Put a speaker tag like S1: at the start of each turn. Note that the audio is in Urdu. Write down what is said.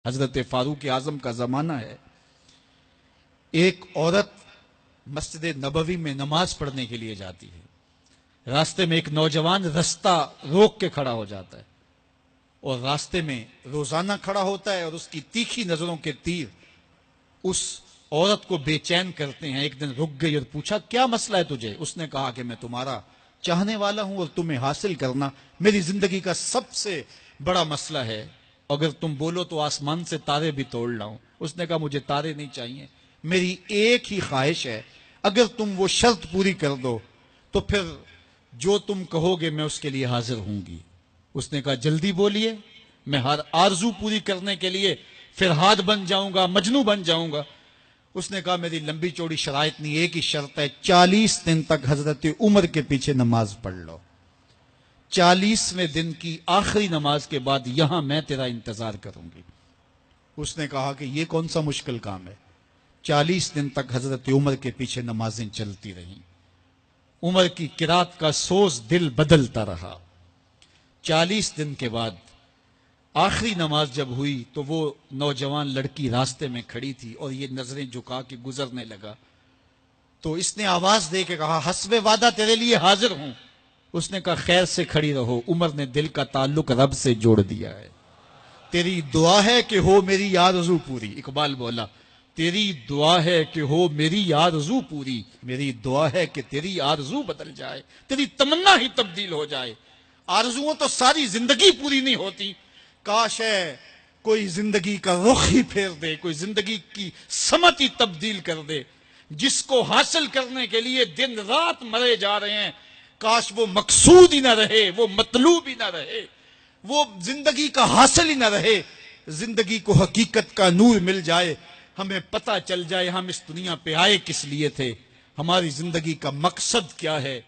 S1: حضرت فاروق اعظم کا زمانہ ہے. ایک عورت مسجد نبوی میں نماز پڑھنے کے لیے جاتی ہے. راستے میں ایک نوجوان رستہ روک کے کھڑا ہو جاتا ہے اور راستے میں روزانہ کھڑا ہوتا ہے اور اس کی تیکھی نظروں کے تیر اس عورت کو بے چین کرتے ہیں. ایک دن رک گئی اور پوچھا کیا مسئلہ ہے تجھے؟ اس نے کہا کہ میں تمہارا چاہنے والا ہوں اور تمہیں حاصل کرنا میری زندگی کا سب سے بڑا مسئلہ ہے. اگر تم بولو تو آسمان سے تارے بھی توڑ لاؤں. اس نے کہا مجھے تارے نہیں چاہیے، میری ایک ہی خواہش ہے، اگر تم وہ شرط پوری کر دو تو پھر جو تم کہو گے میں اس کے لیے حاضر ہوں گی. اس نے کہا جلدی بولیے، میں ہر آرزو پوری کرنے کے لیے فرہاد بن جاؤں گا، مجنوں بن جاؤں گا. اس نے کہا میری لمبی چوڑی شرائط نہیں، ایک ہی شرط ہے، 40 دن تک حضرت عمر کے پیچھے نماز پڑھ لو. 40ویں دن کی آخری نماز کے بعد یہاں میں تیرا انتظار کروں گی. اس نے کہا کہ یہ کون سا مشکل کام ہے. 40 دن تک حضرت عمر کے پیچھے نمازیں چلتی رہیں. عمر کی قرات کا سوز دل بدلتا رہا. 40 دن کے بعد آخری نماز جب ہوئی تو وہ نوجوان لڑکی راستے میں کھڑی تھی اور یہ نظریں جھکا کے گزرنے لگا. تو اس نے آواز دے کے کہا حسب وعدہ تیرے لیے حاضر ہوں. اس نے کہا خیر سے کھڑی رہو، عمر نے دل کا تعلق رب سے جوڑ دیا ہے. تیری دعا ہے کہ ہو میری آرزو پوری. اقبال بولا تیری دعا ہے کہ ہو میری آرزو پوری، میری دعا ہے کہ تیری آرزو بدل جائے، تیری تمنا ہی تبدیل ہو جائے. آرزوؤں تو ساری زندگی پوری نہیں ہوتی. کاش ہے کوئی زندگی کا رخ ہی پھیر دے، کوئی زندگی کی سمت ہی تبدیل کر دے. جس کو حاصل کرنے کے لیے دن رات مرے جا رہے ہیں، کاش وہ مقصود ہی نہ رہے، وہ مطلوب ہی نہ رہے، وہ زندگی کا حاصل ہی نہ رہے. زندگی کو حقیقت کا نور مل جائے، ہمیں پتہ چل جائے ہم اس دنیا پہ آئے کس لیے تھے، ہماری زندگی کا مقصد کیا ہے.